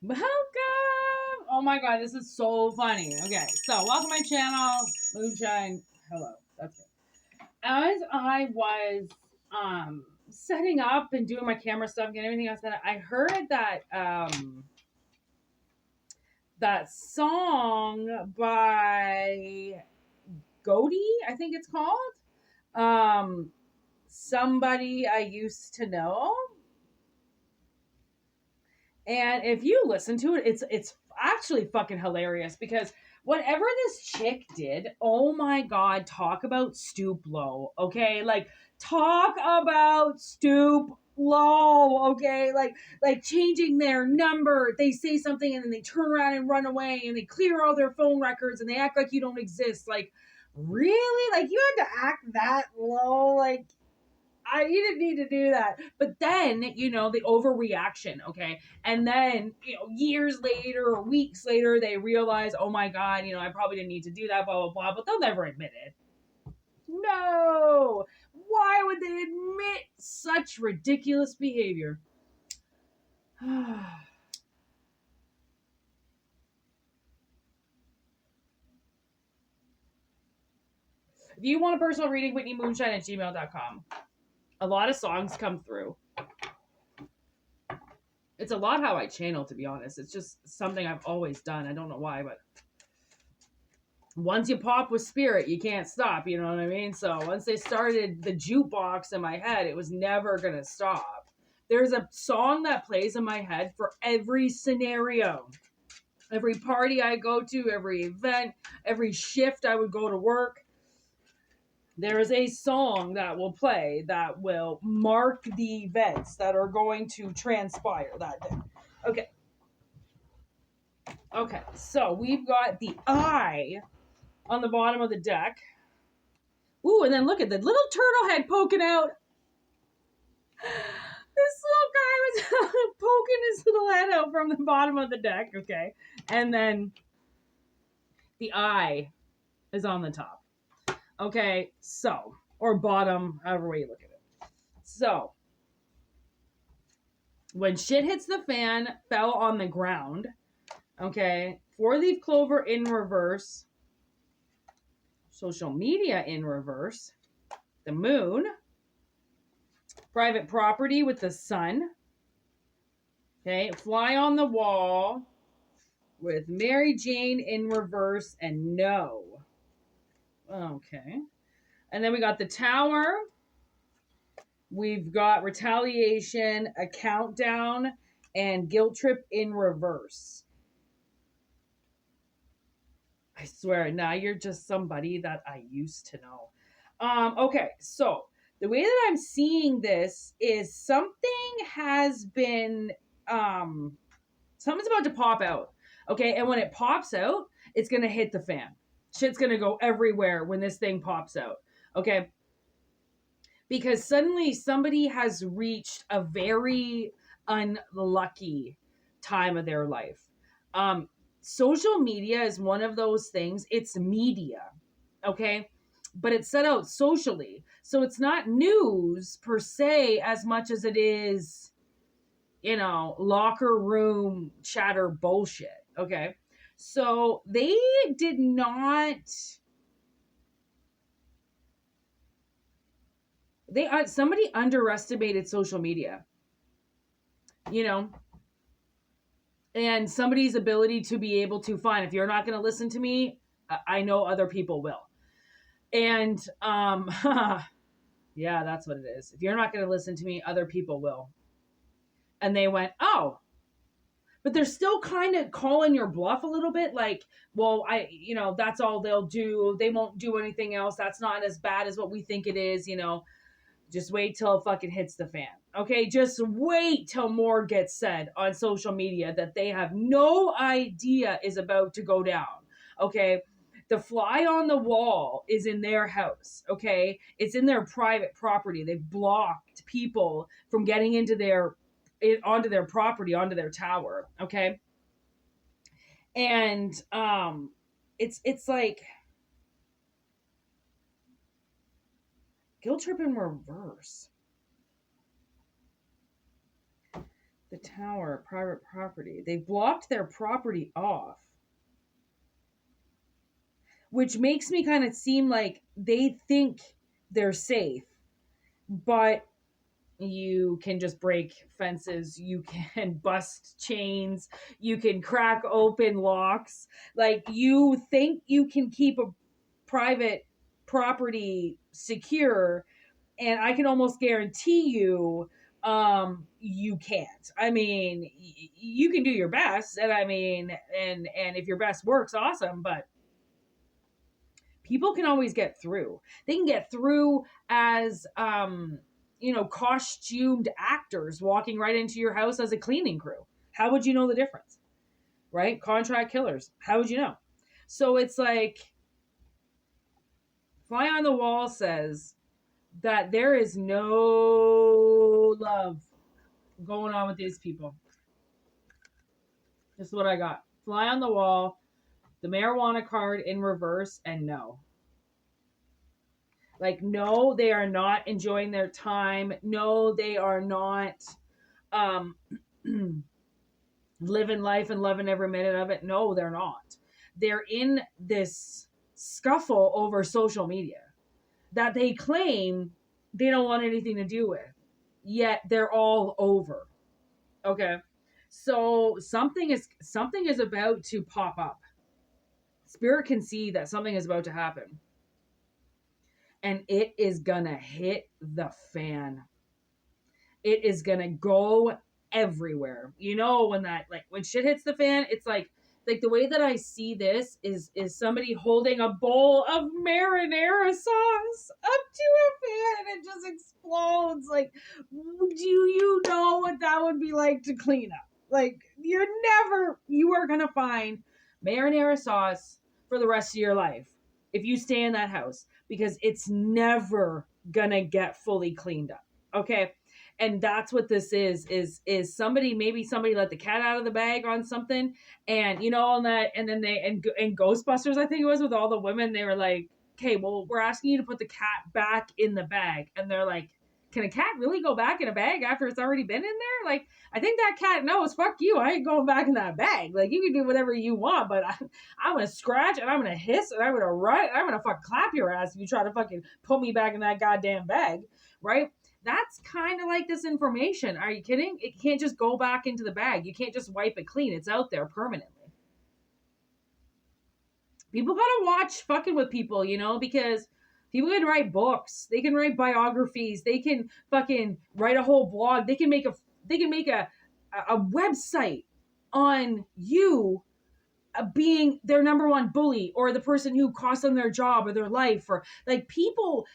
Welcome! Oh my god, this is so funny. Okay, so welcome to my channel, Moonshine. Hello, that's it. As I was setting up and doing my camera stuff, getting everything else, I heard that song by Goaty, I think it's called. Somebody I used to know. And if you listen to it, it's actually fucking hilarious because whatever this chick did, oh my god, talk about stoop low, okay? Like talk about stoop low, okay? Like changing their number. They say something and then they turn around and run away and they clear all their phone records and they act like you don't exist. Like really? Like you had to act that low? Like you didn't need to do that. But then, the overreaction, okay? And then, years later or weeks later, they realize, oh my God, I probably didn't need to do that, blah, blah, blah. But they'll never admit it. No. Why would they admit such ridiculous behavior? If you want a personal reading, WhitneyMoonshine@gmail.com. A lot of songs come through. It's a lot how I channel, to be honest. It's just something I've always done. I don't know why, but once you pop with spirit, you can't stop. You know what I mean? So once they started the jukebox in my head, it was never going to stop. There's a song that plays in my head for every scenario. Every party I go to, every event, every shift I would go to work. There is a song that will play that will mark the events that are going to transpire that day. Okay, so we've got the eye on the bottom of the deck. Ooh, and then look at the little turtle head poking out. This little guy was poking his little head out from the bottom of the deck, okay? And then the eye is on the top. Okay, so, or bottom, however way you look at it. So, when shit hits the fan, fell on the ground, okay? 4-leaf clover in reverse. Social media in reverse. The moon. Private property with the sun. Okay, fly on the wall with Mary Jane in reverse and no. Okay. And then we got the tower. We've got retaliation, a countdown, and guilt trip in reverse. I swear, now you're just somebody that I used to know. Okay, so the way that I'm seeing this is something has been, something's about to pop out. Okay, and when it pops out, it's going to hit the fan. Shit's going to go everywhere when this thing pops out. Okay, because suddenly somebody has reached a very unlucky time of their life. Social media is one of those things. It's media, okay? But it's set out socially. So it's not news per se as much as it is, locker room chatter bullshit, okay? So they did not... somebody underestimated social media, and somebody's ability to be able to fine, if you're not going to listen to me, I know other people will. And yeah, that's what it is. If you're not going to listen to me, other people will. And they went, oh, but they're still kind of calling your bluff a little bit, like, well, that's all they'll do. They won't do anything else. That's not as bad as what we think it is. Just wait till it fucking hits the fan. Okay, just wait till more gets said on social media that they have no idea is about to go down. Okay, the fly on the wall is in their house. Okay, it's in their private property. They've blocked people from getting onto their property, onto their tower. Okay, and it's like guilt trip in reverse. The tower, private property. They blocked their property off, which makes me kind of seem like they think they're safe, but you can just break fences, you can bust chains, you can crack open locks. Like, you think you can keep a private property secure, and I can almost guarantee you you can't. I mean, you can do your best, and I mean, and if your best works, awesome, but people can always get through. They can get through as costumed actors walking right into your house as a cleaning crew. How would you know the difference? Right? Contract killers. How would you know? So it's like, Fly on the Wall says that there is no love going on with these people. This is what I got. Fly on the Wall, the marijuana card in reverse, and no. Like, no, they are not enjoying their time. No, they are not um, living life and loving every minute of it. No, they're not. They're in this scuffle over social media that they claim they don't want anything to do with, yet they're all over. Okay. So something is about to pop up. Spirit can see that something is about to happen, and it is gonna hit the fan. It is gonna go everywhere. You know, when that, like, when shit hits the fan, it's like the way that I see this is somebody holding a bowl of marinara sauce up to a fan and it just explodes. Like, do you know what that would be like to clean up? Like, you are gonna find marinara sauce for the rest of your life if you stay in that house, because it's never gonna get fully cleaned up. Okay. And that's what this is somebody, maybe somebody let the cat out of the bag on something, and on that, and then and Ghostbusters, I think it was, with all the women, they were like, okay, well, we're asking you to put the cat back in the bag, and they're like, can a cat really go back in a bag after it's already been in there? Like, I think that cat knows, fuck you, I ain't going back in that bag. Like, you can do whatever you want, but I'm gonna scratch, and I'm gonna hiss, and I'm gonna run, and I'm gonna fucking clap your ass if you try to fucking put me back in that goddamn bag, right? That's kind of like this information. Are you kidding? It can't just go back into the bag. You can't just wipe it clean. It's out there permanently. People gotta watch fucking with people, because people can write books. They can write biographies. They can fucking write a whole blog. They can make a website on you being their number one bully, or the person who cost them their job or their life, or like people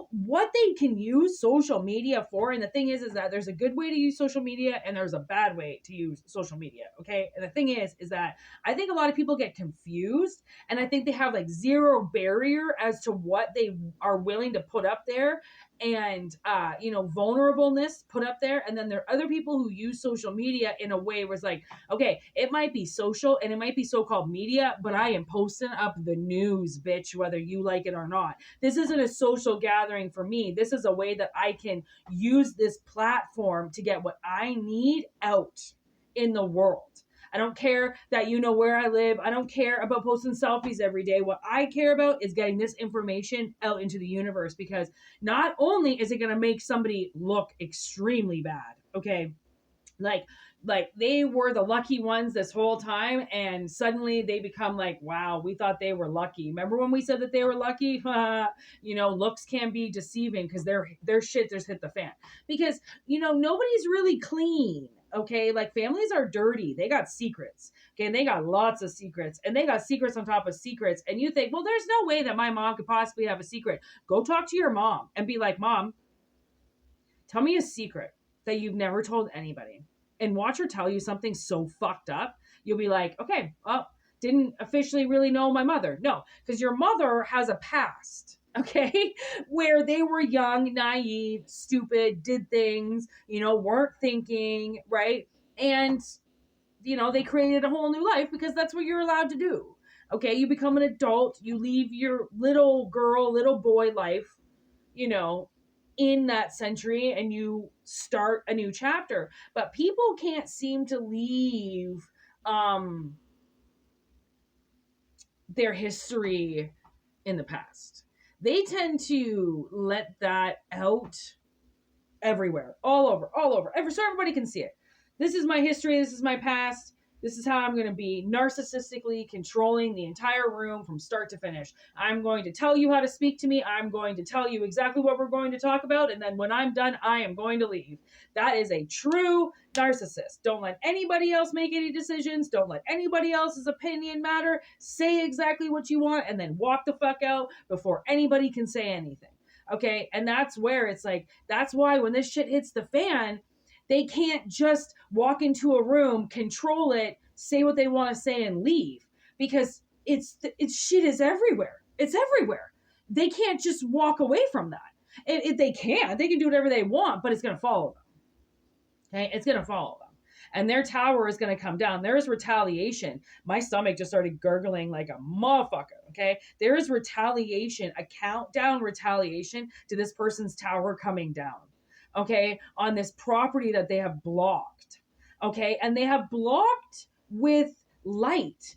what they can use social media for. And the thing is that there's a good way to use social media and there's a bad way to use social media. Okay. And the thing is that I think a lot of people get confused, and I think they have like zero barrier as to what they are willing to put up there, and vulnerableness put up there. And then there are other people who use social media in a way where it's like, okay, it might be social and it might be so-called media, but I am posting up the news, bitch, whether you like it or not. This isn't a social gathering for me. This is a way that I can use this platform to get what I need out in the world. I don't care that you know where I live. I don't care about posting selfies every day. What I care about is getting this information out into the universe, because not only is it going to make somebody look extremely bad, okay? Like they were the lucky ones this whole time, and suddenly they become like, wow, we thought they were lucky. Remember when we said that they were lucky? Looks can be deceiving, because their shit just hit the fan. Because nobody's really clean. Okay, like, families are dirty. They got secrets. Okay, and they got lots of secrets, and they got secrets on top of secrets. And you think, well, there's no way that my mom could possibly have a secret. Go talk to your mom and be like, Mom, tell me a secret that you've never told anybody, and watch her tell you something so fucked up. You'll be like, okay, well, didn't officially really know my mother. No, because your mother has a past, okay, where they were young, naive, stupid, did things, weren't thinking, right? And, they created a whole new life because that's what you're allowed to do. Okay, you become an adult, you leave your little girl, little boy life, in that century and you start a new chapter. But people can't seem to leave their history in the past. They tend to let that out everywhere, all over, so everybody can see it. This is my history. This is my past. This is how I'm going to be narcissistically controlling the entire room from start to finish. I'm going to tell you how to speak to me. I'm going to tell you exactly what we're going to talk about. And then when I'm done, I am going to leave. That is a true narcissist. Don't let anybody else make any decisions. Don't let anybody else's opinion matter. Say exactly what you want and then walk the fuck out before anybody can say anything. Okay. And that's where it's like, that's why when this shit hits the fan, they can't just walk into a room, control it, say what they want to say and leave, because it's shit is everywhere. It's everywhere. They can't just walk away from that. If they can do whatever they want, but it's going to follow them. Okay. It's going to follow them. And their tower is going to come down. There is retaliation. My stomach just started gurgling like a motherfucker. Okay. There is retaliation, a countdown retaliation to this person's tower coming down. Okay. On this property that they have blocked. Okay. And they have blocked with light.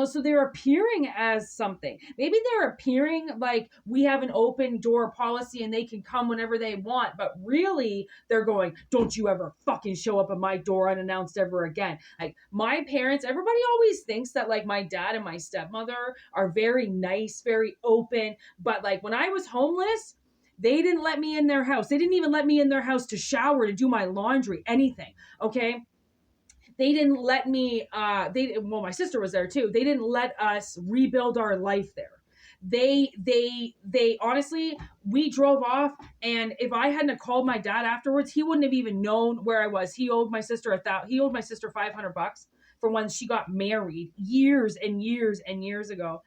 So they're appearing as something. Maybe they're appearing like we have an open door policy and they can come whenever they want. But really, they're going, don't you ever fucking show up at my door unannounced ever again. Like my parents, everybody always thinks that like my dad and my stepmother are very nice, very open. But like when I was homeless, they didn't let me in their house. They didn't even let me in their house to shower, to do my laundry, anything. Okay. They didn't let me, my sister was there too. They didn't let us rebuild our life there. They honestly, we drove off, and if I hadn't called my dad afterwards, he wouldn't have even known where I was. He owed my sister $500 for when she got married years and years and years ago.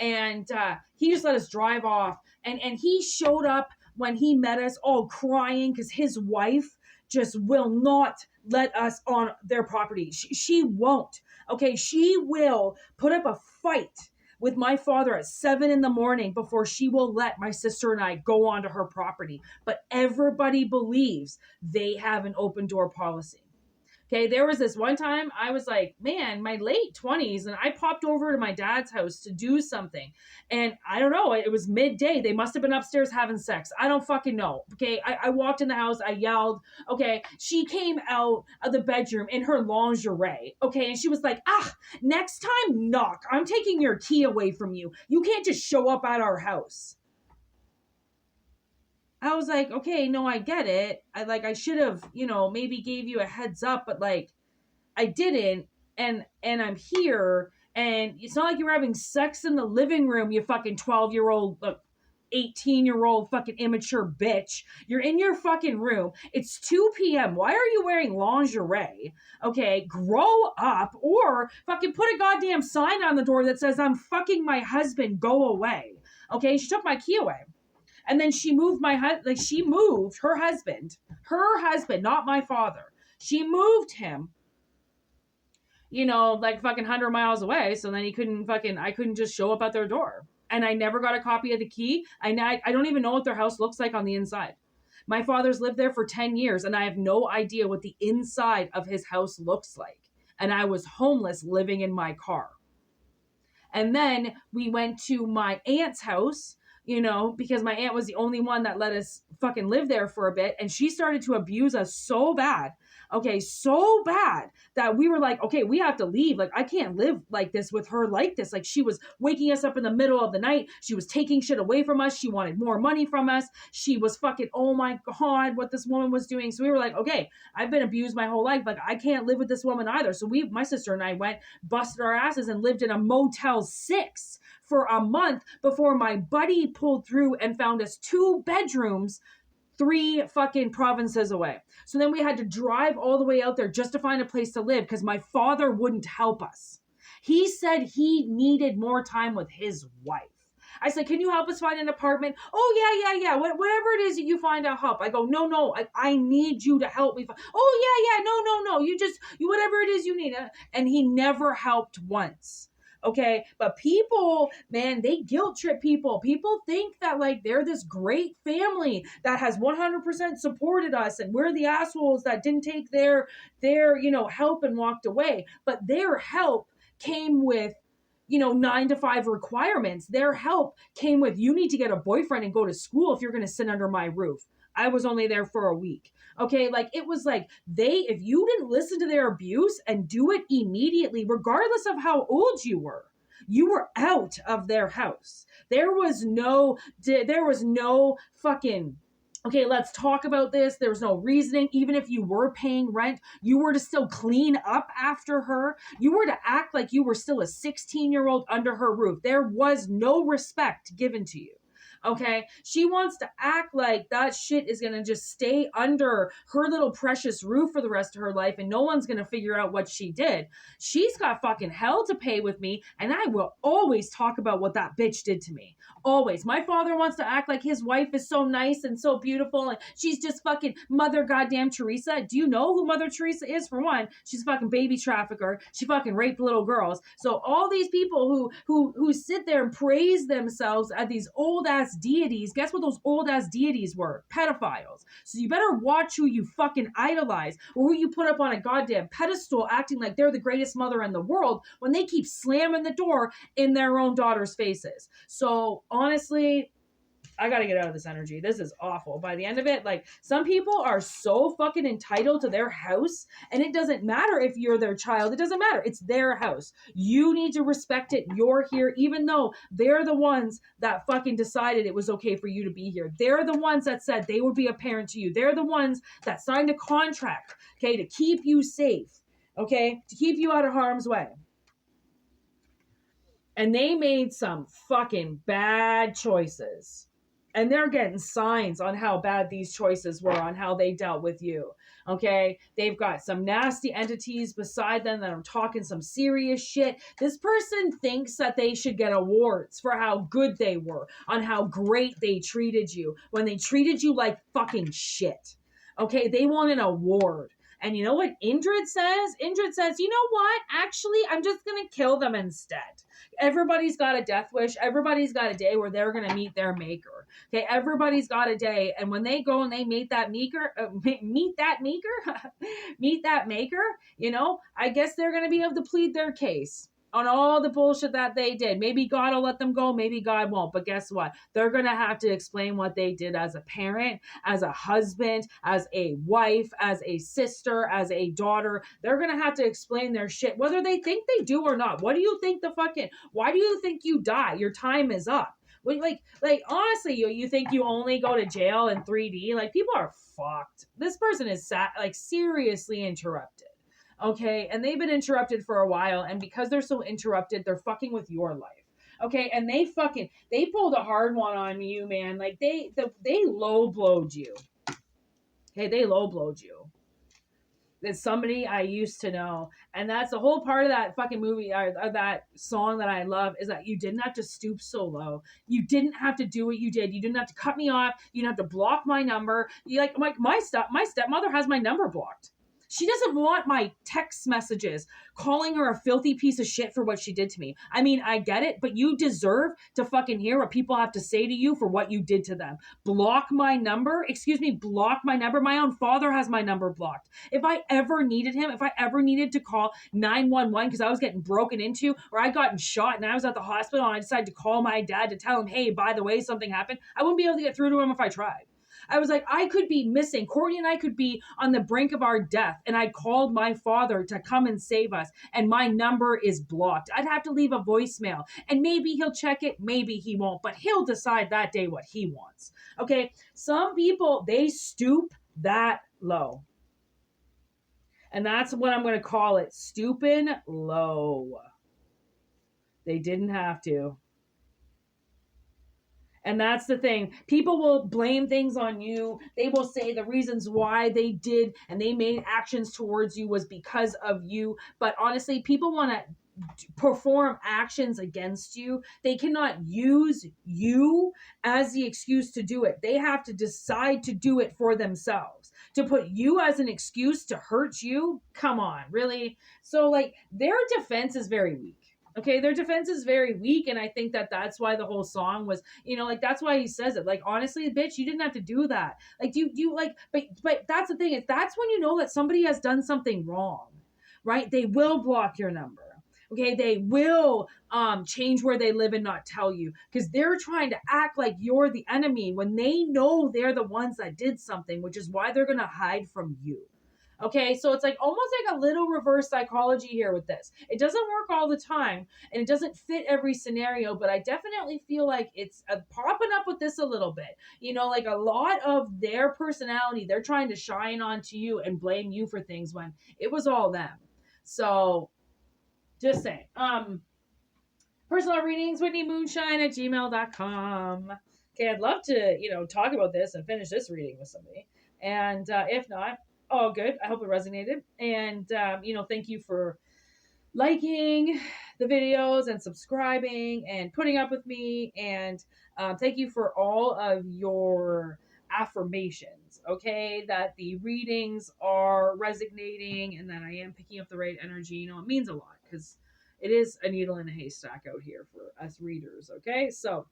And he just let us drive off, and he showed up when he met us all crying because his wife just will not let us on their property. She won't. Okay. She will put up a fight with my father at 7 a.m. before she will let my sister and I go onto her property. But everybody believes they have an open door policy. Okay, there was this one time I was like, man, my late 20s, and I popped over to my dad's house to do something. And I don't know, it was midday. They must have been upstairs having sex. I don't fucking know. Okay, I walked in the house, I yelled. Okay, she came out of the bedroom in her lingerie. Okay, and she was like, next time knock. I'm taking your key away from you. You can't just show up at our house. I was like, okay, no, I get it. I should have, maybe gave you a heads up, but like I didn't. And I'm here, and it's not like you were having sex in the living room, you fucking 12-year-old, 18-year-old fucking immature bitch. You're in your fucking room. It's 2 p.m. Why are you wearing lingerie? Okay, grow up, or fucking put a goddamn sign on the door that says, I'm fucking my husband, go away. Okay, she took my key away. And then she moved she moved her husband, not my father. She moved him, like fucking 100 miles away. So then I couldn't just show up at their door. And I never got a copy of the key. I don't even know what their house looks like on the inside. My father's lived there for 10 years and I have no idea what the inside of his house looks like. And I was homeless living in my car. And then we went to my aunt's house, because my aunt was the only one that let us fucking live there for a bit. And she started to abuse us so bad. Okay, so bad that we were like, okay, we have to leave. Like, I can't live like this with her like this. Like, she was waking us up in the middle of the night. She was taking shit away from us. She wanted more money from us. She was fucking, oh my God, what this woman was doing. So we were like, okay, I've been abused my whole life. Like, I can't live with this woman either. So my sister and I went, busted our asses and lived in a Motel 6 for a month before my buddy pulled through and found us 2 bedrooms 3 fucking provinces away. So then we had to drive all the way out there just to find a place to live because my father wouldn't help us. He said he needed more time with his wife. I said, can you help us find an apartment? Oh, yeah. Whatever it is that you find, I'll help. I go, no, I need you to help me. Oh, yeah, no. You whatever it is you need. And he never helped once. Okay. But people, man, they guilt trip people. People think that like they're this great family that has 100% supported us and we're the assholes that didn't take their, help and walked away. But their help came with 9 to 5 requirements. Their help came with, you need to get a boyfriend and go to school if you're going to sit under my roof. I was only there for a week. Okay. Like it was like if you didn't listen to their abuse and do it immediately, regardless of how old you were out of their house. There was no fucking, okay, let's talk about this. There was no reasoning. Even if you were paying rent, you were to still clean up after her. You were to act like you were still a 16-year-old under her roof. There was no respect given to you. Okay. She wants to act like that shit is going to just stay under her little precious roof for the rest of her life and no one's going to figure out what she did. She's got fucking hell to pay with me. And I will always talk about what that bitch did to me. Always. My father wants to act like his wife is so nice and so beautiful and she's just fucking Mother goddamn Teresa. Do you know who Mother Teresa is? For one, she's a fucking baby trafficker. She fucking raped little girls. So all these people who sit there and praise themselves as these old ass deities, guess what those old ass deities were? Pedophiles. So you better watch who you fucking idolize or who you put up on a goddamn pedestal acting like they're the greatest mother in the world when they keep slamming the door in their own daughters' faces. So honestly, I gotta get out of this energy. This is awful. By the end of it, like some people are so fucking entitled to their house, and it doesn't matter if you're their child. It doesn't matter. It's their house. You need to respect it. You're here, even though they're the ones that fucking decided it was okay for you to be here. They're the ones that said they would be a parent to you. They're the ones that signed a contract, okay, to keep you safe, okay, to keep you out of harm's way. And they made some fucking bad choices. And they're getting signs on how bad these choices were, on how they dealt with you. Okay. They've got some nasty entities beside them that are talking some serious shit. This person thinks that they should get awards for how good they were, on how great they treated you when they treated you like fucking shit. Okay. They want an award. And you know what Indrid says? Indrid says, you know what? Actually, I'm just going to kill them instead. Everybody's got a death wish. Everybody's got a day where they're going to meet their maker. Okay, everybody's got a day. And when they go and they meet that maker, meet that maker, I guess they're going to be able to plead their case on all the bullshit that they did. Maybe God will let them go. Maybe God won't. But guess what? They're going to have to explain what they did as a parent, as a husband, as a wife, as a sister, as a daughter. They're going to have to explain their shit, whether they think they do or not. What do you think why do you think you die? Your time is up. Like honestly, you think you only go to jail in 3D? Like people are fucked. This person is seriously interrupted. Okay, and they've been interrupted for a while, and because they're so interrupted, they're fucking with your life. Okay, and they pulled a hard one on you, man. Like they low blowed you. Okay, they low blowed you. It's somebody I used to know, and that's the whole part of that fucking movie, or that song that I love, is that you didn't have to stoop so low. You didn't have to do what you did. You didn't have to cut me off. You didn't have to block my number. You like my stepmother has my number blocked. She doesn't want my text messages calling her a filthy piece of shit for what she did to me. I mean, I get it, but you deserve to fucking hear what people have to say to you for what you did to them. Block my number? Excuse me, block my number? My own father has my number blocked. If I ever needed him, if I ever needed to call 911 because I was getting broken into or I gotten shot and I was at the hospital and I decided to call my dad to tell him, hey, by the way, something happened, I wouldn't be able to get through to him if I tried. I was like, I could be missing. Courtney and I could be on the brink of our death. And I called my father to come and save us. And my number is blocked. I'd have to leave a voicemail. And maybe he'll check it. Maybe he won't. But he'll decide that day what he wants. Okay. Some people, they stoop that low. And that's what I'm going to call it. Stooping low. They didn't have to. And that's the thing. People will blame things on you. They will say the reasons why they did and they made actions towards you was because of you. But honestly, people want to perform actions against you. They cannot use you as the excuse to do it. They have to decide to do it for themselves. To put you as an excuse to hurt you? Come on, really? So like their defense is very weak. Okay, their defense is very weak, and I think that that's why the whole song was, like that's why he says it. Like honestly, bitch, you didn't have to do that. Like do you like, but that's the thing is that's when you know that somebody has done something wrong, right? They will block your number. Okay, they will change where they live and not tell you because they're trying to act like you're the enemy when they know they're the ones that did something, which is why they're gonna hide from you. Okay, so it's like almost like a little reverse psychology here with this. It doesn't work all the time and it doesn't fit every scenario, but I definitely feel like it's popping up with this a little bit. Like a lot of their personality, they're trying to shine onto you and blame you for things when it was all them. So just saying. Personal readings, Whitney Moonshine at gmail.com. Okay, I'd love to, talk about this and finish this reading with somebody. And if not, oh, good. I hope it resonated. And, thank you for liking the videos and subscribing and putting up with me. And thank you for all of your affirmations, okay? That the readings are resonating and that I am picking up the right energy. It means a lot because it is a needle in a haystack out here for us readers, okay? So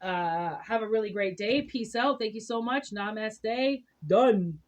have a really great day. Peace out. Thank you so much. Namaste. Done.